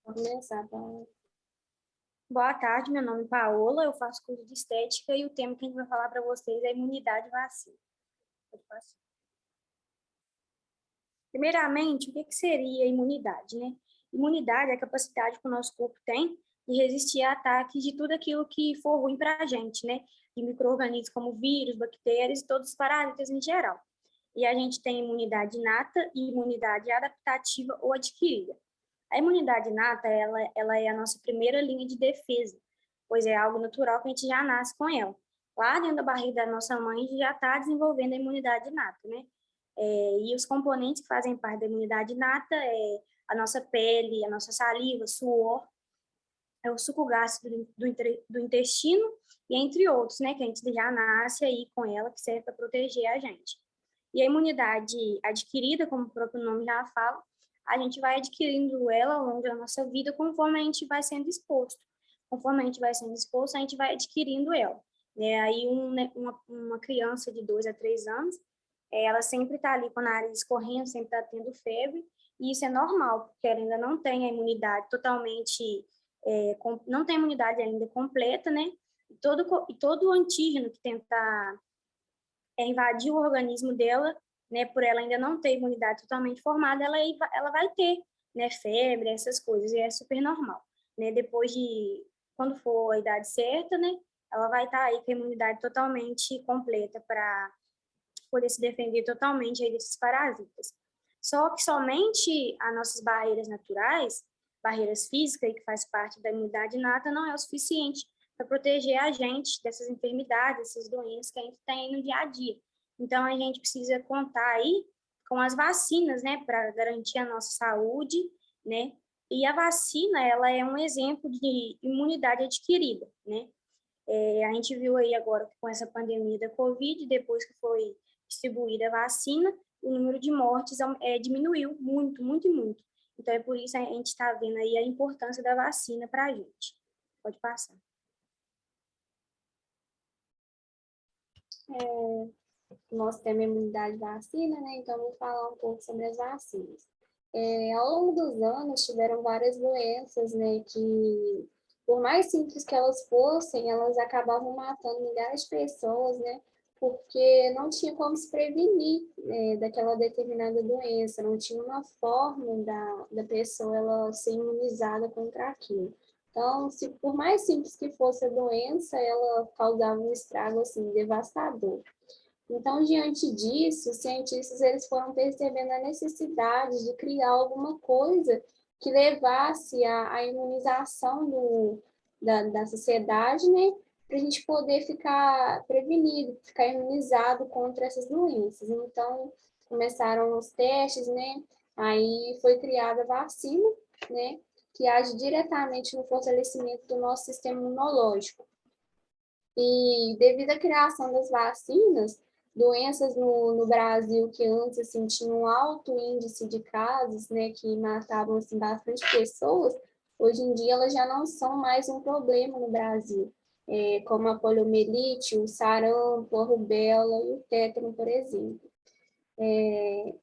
Vou começar, Paola. Boa tarde, meu nome é Paola, eu faço curso de estética e o tema que a gente vai falar para vocês é imunidade e vacina. Pode passar. Primeiramente, o que seria a imunidade, né? Imunidade é a capacidade que o nosso corpo tem de resistir a ataques de tudo aquilo que for ruim para a gente, né? De micro-organismos como vírus, bactérias e todos os parasitas em geral. E a gente tem imunidade inata e imunidade adaptativa ou adquirida. A imunidade inata, ela é a nossa primeira linha de defesa, pois é algo natural que a gente já nasce com ela. Lá dentro da barriga da nossa mãe, a gente já está desenvolvendo a imunidade inata, né? E os componentes que fazem parte da imunidade inata é a nossa pele, a nossa saliva, suor, é o suco gástrico do intestino, e entre outros, né? Que a gente já nasce aí com ela, que serve para proteger a gente. E a imunidade adquirida, como o próprio nome já fala, a gente vai adquirindo ela ao longo da nossa vida conforme a gente vai sendo exposto. Conforme a gente vai sendo exposto, a gente vai adquirindo ela. Aí uma criança de 2 a 3 anos, ela sempre está ali com o nariz escorrendo, sempre está tendo febre, e isso é normal, porque ela ainda não tem a imunidade totalmente, não tem a imunidade ainda completa, né? E todo o antígeno que tenta invadir o organismo dela, né, por ela ainda não ter imunidade totalmente formada, ela vai ter, né, febre, essas coisas, e é super normal, né, depois de, quando for a idade certa, né, ela vai estar aí com a imunidade totalmente completa para poder se defender totalmente aí desses parasitas. Só que somente as nossas barreiras naturais, barreiras físicas, que faz parte da imunidade inata, não é o suficiente para proteger a gente dessas enfermidades, dessas doenças que a gente tem no dia a dia. Então, a gente precisa contar aí com as vacinas, né, para garantir a nossa saúde, né? E a vacina, ela é um exemplo de imunidade adquirida, né? A gente viu aí agora com essa pandemia da Covid, depois que foi distribuída a vacina, o número de mortes diminuiu muito, muito e muito. Então, é por isso que a gente está vendo aí a importância da vacina para a gente. Pode passar. Nosso tema é imunidade e vacina, né? Então, vou falar um pouco sobre as vacinas. Ao longo dos anos, tiveram várias doenças, né, que, por mais simples que elas fossem, elas acabavam matando milhares de pessoas, né, porque não tinha como se prevenir, né, daquela determinada doença, não tinha uma forma da pessoa ela ser imunizada contra aquilo. Então, se por mais simples que fosse a doença, ela causava um estrago, assim, devastador. Então, diante disso, os cientistas eles foram percebendo a necessidade de criar alguma coisa que levasse à imunização da sociedade, né? Para a gente poder ficar prevenido, ficar imunizado contra essas doenças. Então, começaram os testes, né? Aí foi criada a vacina, né? Que age diretamente no fortalecimento do nosso sistema imunológico. E devido à criação das vacinas, doenças no Brasil que antes assim, tinham um alto índice de casos, né, que matavam assim, bastante pessoas, hoje em dia elas já não são mais um problema no Brasil, como a poliomielite, o sarampo, a rubéola e o tétano, por exemplo. E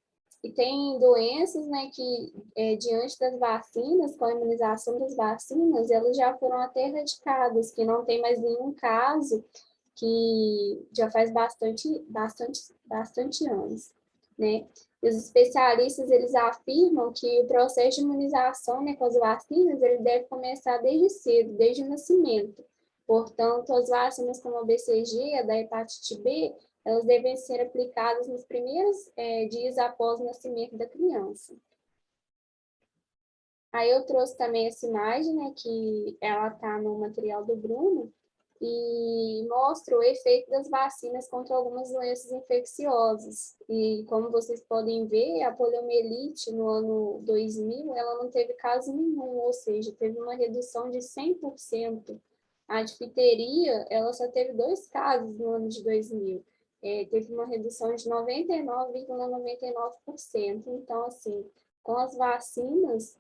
tem doenças, né, que diante das vacinas, com a imunização das vacinas, elas já foram até erradicadas, que não tem mais nenhum caso, que já faz bastante anos, né? E os especialistas, eles afirmam que o processo de imunização, né, com as vacinas, ele deve começar desde cedo, desde o nascimento. Portanto, as vacinas como a BCG, a da hepatite B, elas devem ser aplicadas nos primeiros dias após o nascimento da criança. Aí eu trouxe também essa imagem, né, que ela está no material do Bruno, e mostra o efeito das vacinas contra algumas doenças infecciosas. E como vocês podem ver, a poliomielite no ano 2000, ela não teve caso nenhum, ou seja, teve uma redução de 100%. A difteria, ela só teve 2 casos no ano de 2000. Teve uma redução de 99,99%. Então, assim, com as vacinas,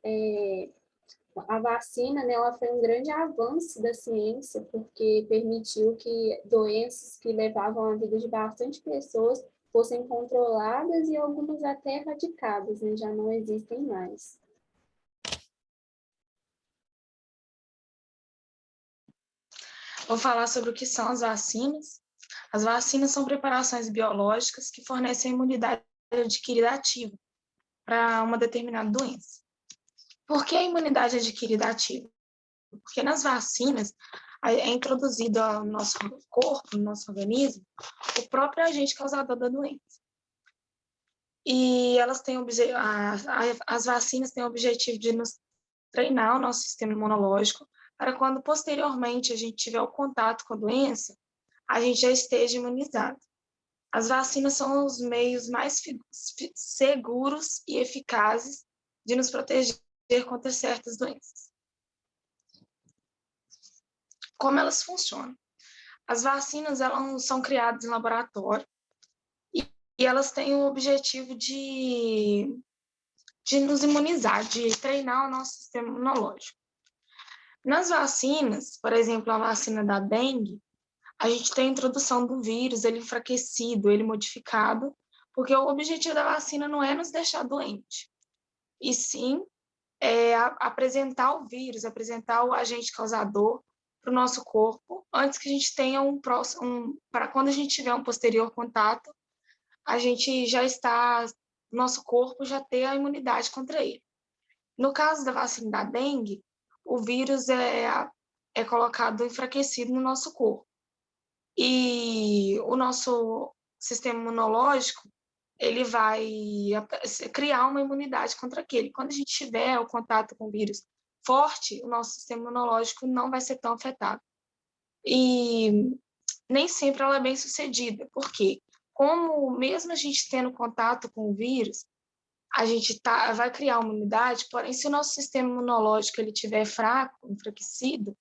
a vacina, né, ela foi um grande avanço da ciência, porque permitiu que doenças que levavam a vida de bastante pessoas fossem controladas e algumas até erradicadas, né, já não existem mais. Vou falar sobre o que são as vacinas. As vacinas são preparações biológicas que fornecem a imunidade adquirida ativa para uma determinada doença. Por que a imunidade adquirida ativa? Porque nas vacinas é introduzido ao nosso corpo, no nosso organismo, o próprio agente causador da doença. E elas têm as vacinas têm o objetivo de nos treinar o nosso sistema imunológico para quando posteriormente a gente tiver o contato com a doença, a gente já esteja imunizado. As vacinas são os meios mais seguros e eficazes de nos proteger contra certas doenças. Como elas funcionam? As vacinas elas são criadas em laboratório e elas têm o objetivo de nos imunizar, de treinar o nosso sistema imunológico. Nas vacinas, por exemplo, a vacina da dengue, a gente tem a introdução do vírus, ele enfraquecido, ele modificado, porque o objetivo da vacina não é nos deixar doente, e sim apresentar o vírus, apresentar o agente causador para o nosso corpo, antes que a gente tenha para quando a gente tiver um posterior contato, a gente já está, nosso corpo já ter a imunidade contra ele. No caso da vacina da dengue, o vírus é colocado enfraquecido no nosso corpo. E o nosso sistema imunológico, ele vai criar uma imunidade contra aquele. Quando a gente tiver o contato com o vírus forte, o nosso sistema imunológico não vai ser tão afetado. E nem sempre ela é bem sucedida, porque como mesmo a gente tendo contato com o vírus, a gente vai criar uma imunidade, porém se o nosso sistema imunológico ele estiver fraco, enfraquecido,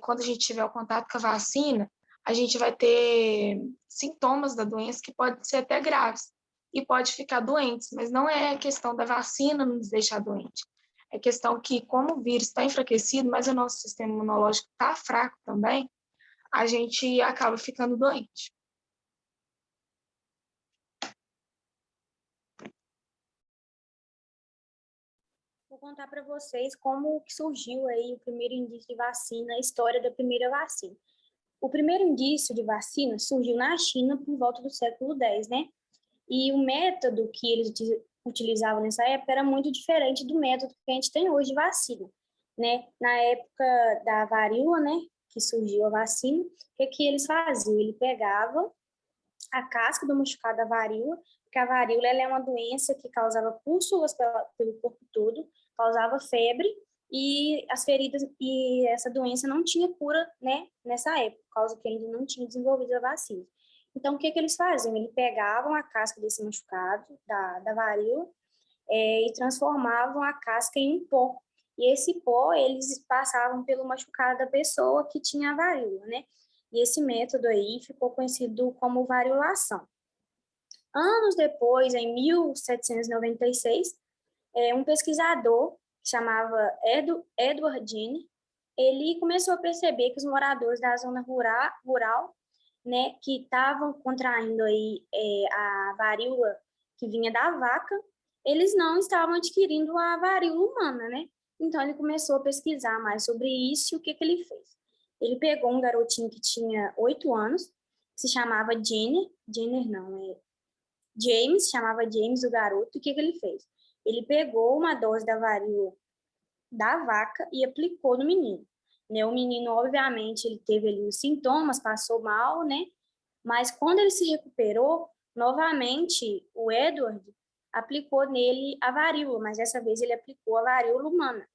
quando a gente tiver o contato com a vacina, a gente vai ter sintomas da doença que podem ser até graves e pode ficar doentes, mas não é questão da vacina nos deixar doente. É questão que, como o vírus está enfraquecido, mas o nosso sistema imunológico está fraco também, a gente acaba ficando doente. Vou contar para vocês como que surgiu aí o primeiro indício de vacina, a história da primeira vacina. O primeiro indício de vacina surgiu na China por volta do século X, né? E o método que eles utilizavam nessa época era muito diferente do método que a gente tem hoje de vacina, né? Na época da varíola, né, que surgiu a vacina, o que eles faziam? Ele pegava a casca do machucado da varíola, porque a varíola ela é uma doença que causava pústulas pelo corpo todo, causava febre, e as feridas, e essa doença não tinha cura, né, nessa época, por causa que ainda não tinha desenvolvido a vacina. Então, o que eles faziam? Eles pegavam a casca desse machucado, da varíola, e transformavam a casca em um pó. E esse pó, eles passavam pelo machucado da pessoa que tinha a varíola, né? E esse método aí ficou conhecido como variolação. Anos depois, em 1796, um pesquisador que chamava Edward Jenner, ele começou a perceber que os moradores da zona rural, né, que estavam contraindo aí a varíola que vinha da vaca, eles não estavam adquirindo a varíola humana, né? Então ele começou a pesquisar mais sobre isso e o que ele fez? Ele pegou um garotinho que tinha 8 anos, que se chamava James, chamava James o garoto, e o que ele fez? Ele pegou uma dose da varíola da vaca e aplicou no menino. Né? O menino, obviamente, ele teve ali os sintomas, passou mal, né? Mas quando ele se recuperou, novamente, o Edward aplicou nele a varíola, mas dessa vez ele aplicou a varíola humana.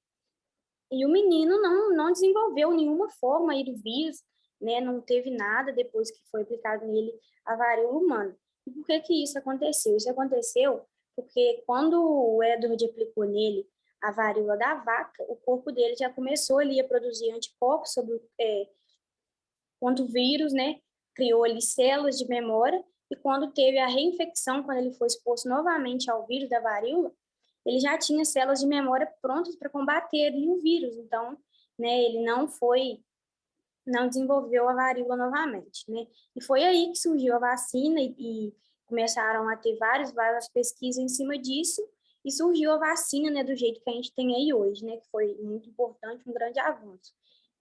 E o menino não desenvolveu nenhuma forma aí do vírus, né? Não teve nada depois que foi aplicado nele a varíola humana. E por que isso aconteceu? Isso aconteceu porque quando o Edward aplicou nele a varíola da vaca, o corpo dele já começou ali a produzir anticorpos sobre contra o vírus, né? Criou ali células de memória e quando teve a reinfecção, quando ele foi exposto novamente ao vírus da varíola, ele já tinha células de memória prontas para combater ali o vírus. Então, né, ele não desenvolveu a varíola novamente, né? E foi aí que surgiu a vacina e começaram a ter várias pesquisas em cima disso e surgiu a vacina, né, do jeito que a gente tem aí hoje, né, que foi muito importante, um grande avanço.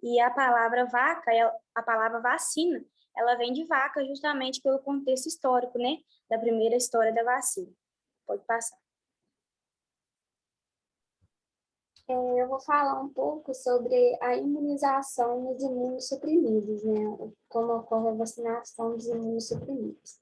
E a palavra vaca, a palavra vacina, ela vem de vaca justamente pelo contexto histórico, né, da primeira história da vacina. Pode passar. Eu vou falar um pouco sobre a imunização nos imunossuprimidos, né? Como ocorre a vacinação dos imunossuprimidos.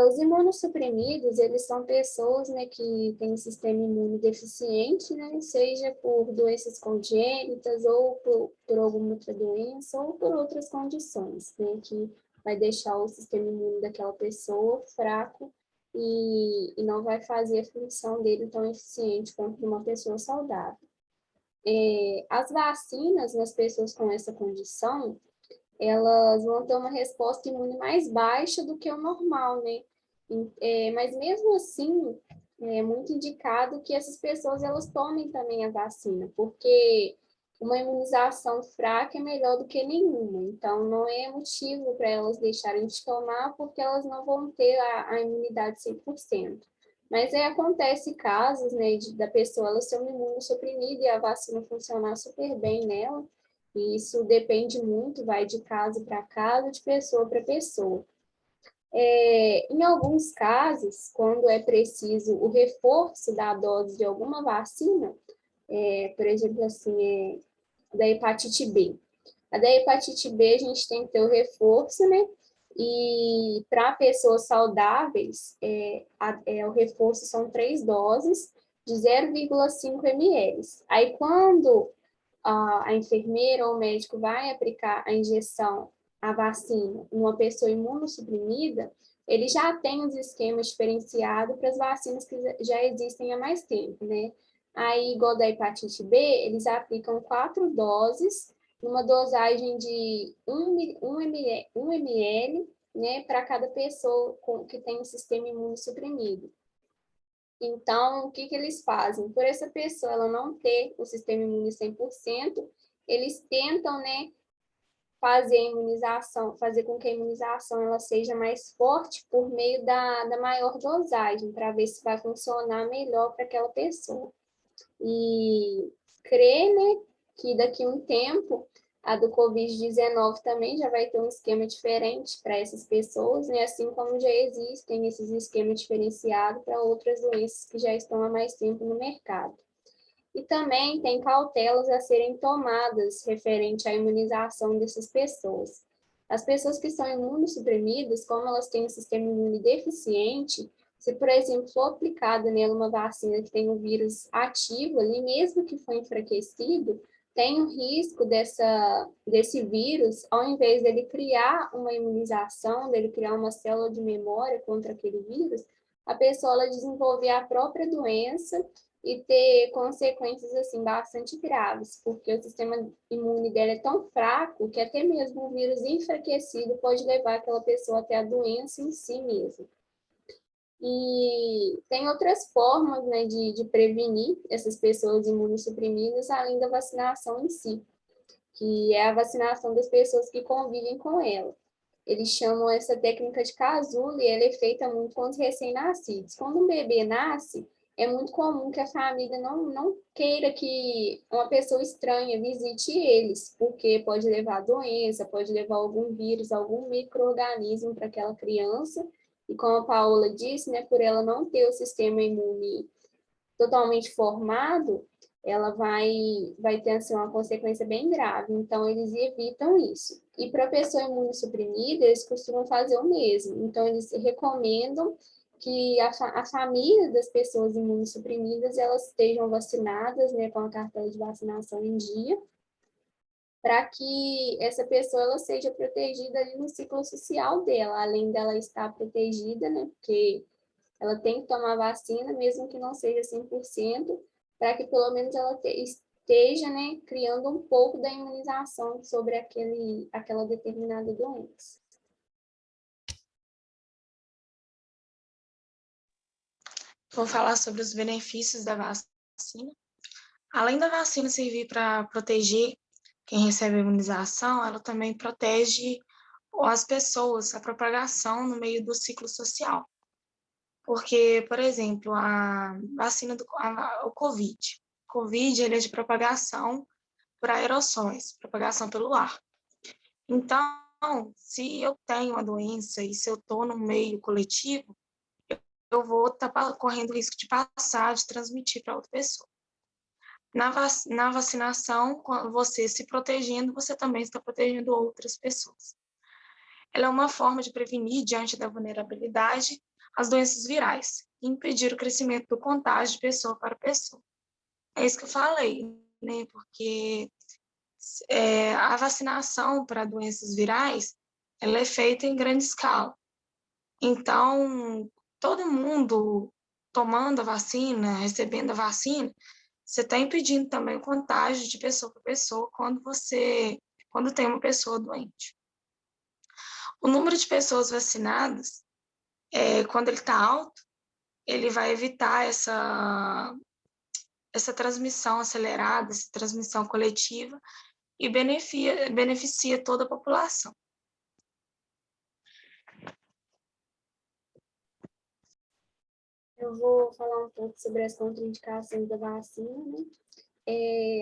Os imunossuprimidos, eles são pessoas, né, que têm um sistema imune deficiente, né, seja por doenças congênitas ou por alguma outra doença ou por outras condições, né, que vai deixar o sistema imune daquela pessoa fraco e não vai fazer a função dele tão eficiente quanto uma pessoa saudável. As vacinas nas pessoas com essa condição, elas vão ter uma resposta imune mais baixa do que o normal, né? Mas mesmo assim, é muito indicado que essas pessoas elas tomem também a vacina, porque uma imunização fraca é melhor do que nenhuma. Então, não é motivo para elas deixarem de tomar, porque elas não vão ter a imunidade 100%. Mas aí acontece casos, né, da pessoa ela ser uma imunossuprimida e a vacina funcionar super bem nela, e isso depende muito, vai de caso para caso, de pessoa para pessoa. Em alguns casos, quando é preciso o reforço da dose de alguma vacina, por exemplo, assim, da hepatite B. A da hepatite B, a gente tem que ter o reforço, né? E para pessoas saudáveis, o reforço são 3 doses de 0,5 ml. Aí, quando a enfermeira ou o médico vai aplicar a injeção, a vacina, em uma pessoa imunossuprimida, ele já tem os esquemas diferenciados para as vacinas que já existem há mais tempo, né? Aí, igual da hepatite B, eles aplicam 4 doses, numa dosagem de 1 ml, né, para cada pessoa que tem um sistema imunossuprimido. Então, o que eles fazem? Por essa pessoa ela não ter o sistema imune 100%, eles tentam, né, fazer a imunização, fazer com que a imunização ela seja mais forte por meio da maior dosagem, para ver se vai funcionar melhor para aquela pessoa. E crer, né, que daqui a um tempo a do Covid-19 também já vai ter um esquema diferente para essas pessoas, né? Assim como já existem esses esquemas diferenciados para outras doenças que já estão há mais tempo no mercado. E também tem cautelas a serem tomadas referente à imunização dessas pessoas. As pessoas que são imunossuprimidas, como elas têm um sistema imune deficiente, se, por exemplo, for aplicada nela uma vacina que tem um vírus ativo ali, mesmo que for enfraquecido, tem o risco desse vírus, ao invés dele criar uma imunização, dele criar uma célula de memória contra aquele vírus, a pessoa ela desenvolver a própria doença e ter consequências assim bastante graves, porque o sistema imune dela é tão fraco que até mesmo o vírus enfraquecido pode levar aquela pessoa até a doença em si mesmo. E tem outras formas, né, de prevenir essas pessoas imunossuprimidas, além da vacinação em si, que é a vacinação das pessoas que convivem com ela. Eles chamam essa técnica de casulo e ela é feita muito com os recém-nascidos. Quando um bebê nasce, é muito comum que a família não queira que uma pessoa estranha visite eles, porque pode levar doença, pode levar algum vírus, algum micro-organismo para aquela criança. E como a Paola disse, né, por ela não ter o sistema imune totalmente formado, ela vai ter assim, uma consequência bem grave. Então, eles evitam isso. E para a pessoa imunossuprimida, eles costumam fazer o mesmo. Então, eles recomendam que a família das pessoas imunossuprimidas elas estejam vacinadas, né, com a cartela de vacinação em dia, para que essa pessoa ela seja protegida ali no ciclo social dela, além dela estar protegida, né, porque ela tem que tomar vacina, mesmo que não seja 100%, para que pelo menos ela esteja, né, criando um pouco da imunização sobre aquela determinada doença. Vou falar sobre os benefícios da vacina. Além da vacina servir para proteger quem recebe a imunização, ela também protege as pessoas, a propagação no meio do ciclo social. Porque, por exemplo, a vacina o Covid. O Covid ele é de propagação por aerossóis, propagação pelo ar. Então, se eu tenho a doença e se eu estou no meio coletivo, eu vou estar correndo risco de passar, de transmitir para outra pessoa. Na vacinação, você se protegendo, você também está protegendo outras pessoas. Ela é uma forma de prevenir, diante da vulnerabilidade, as doenças virais e impedir o crescimento do contágio de pessoa para pessoa. É isso que eu falei, né? Porque a vacinação para doenças virais, ela é feita em grande escala. Então, todo mundo tomando a vacina, recebendo a vacina, você está impedindo também o contágio de pessoa para pessoa quando tem uma pessoa doente. O número de pessoas vacinadas, quando ele está alto, ele vai evitar essa transmissão acelerada, essa transmissão coletiva e beneficia toda a população. Eu vou falar um pouco sobre as contraindicações da vacina, né?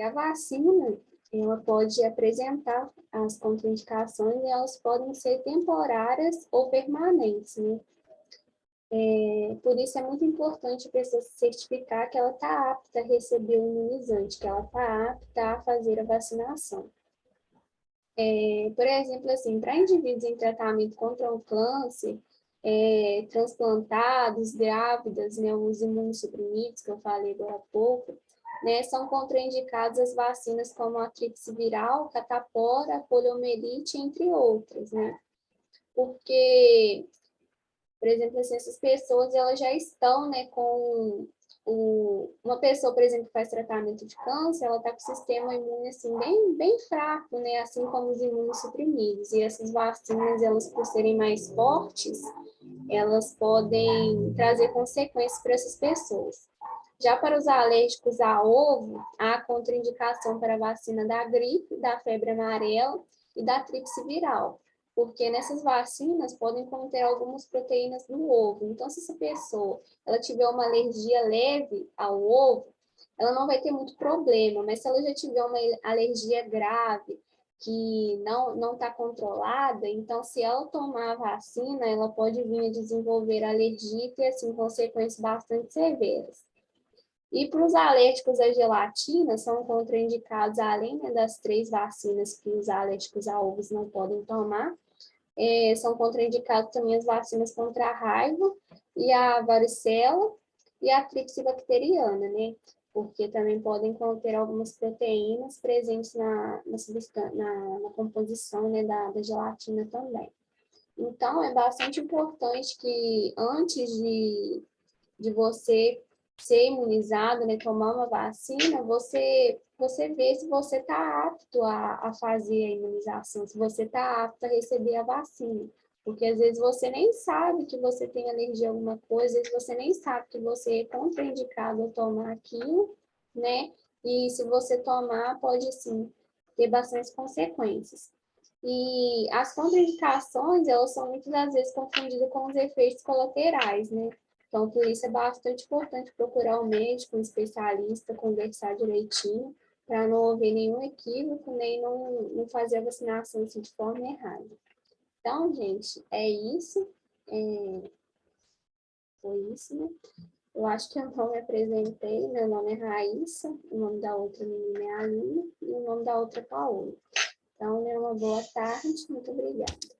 A vacina, ela pode apresentar as contraindicações e elas podem ser temporárias ou permanentes, né? Por isso é muito importante a pessoa se certificar que ela está apta a receber o imunizante, que ela está apta a fazer a vacinação. Por exemplo, assim, para indivíduos em tratamento contra o câncer, transplantados, grávidas, né, os imunossuprimidos, que eu falei agora há pouco, né, são contraindicadas as vacinas como a tríplice viral, catapora, poliomielite, entre outras, né? Porque, por exemplo, assim, essas pessoas elas já estão, né, com uma pessoa, por exemplo, que faz tratamento de câncer, ela está com o sistema imune assim bem fraco, né, assim como os imunossuprimidos. E essas vacinas, elas por serem mais fortes, elas podem trazer consequências para essas pessoas. Já para os alérgicos a ovo, há contraindicação para a vacina da gripe, da febre amarela e da tríplice viral, porque nessas vacinas podem conter algumas proteínas do ovo. Então, se essa pessoa ela tiver uma alergia leve ao ovo, ela não vai ter muito problema, mas se ela já tiver uma alergia grave, que não está controlada, então se ela tomar a vacina, ela pode vir a desenvolver alergia e ter assim, consequências bastante severas. E para os alérgicos à gelatina, são contraindicados, além, né, das 3 vacinas que os alérgicos a ovos não podem tomar, são contraindicados também as vacinas contra a raiva e a varicela e a tríplice bacteriana, né? Porque também podem conter algumas proteínas presentes na composição, né, da gelatina também. Então, é bastante importante que antes de você ser imunizado, né, tomar uma vacina, você vê se você está apto a fazer a imunização, se você está apto a receber a vacina. Porque às vezes você nem sabe que você tem alergia a alguma coisa, às vezes você nem sabe que você é contraindicado a tomar aquilo, né? E se você tomar, pode sim ter bastantes consequências. E as contraindicações, elas são muitas das vezes confundidas com os efeitos colaterais, né? Então, por isso é bastante importante procurar um médico, um especialista, conversar direitinho, para não haver nenhum equívoco, nem não fazer a vacinação assim, de forma errada. Então, gente, é isso. Foi isso, né? Eu acho que eu não me apresentei. Meu nome é Raíssa, o nome da outra menina é Aline e o nome da outra é Paola. Então, uma boa tarde. Muito obrigada.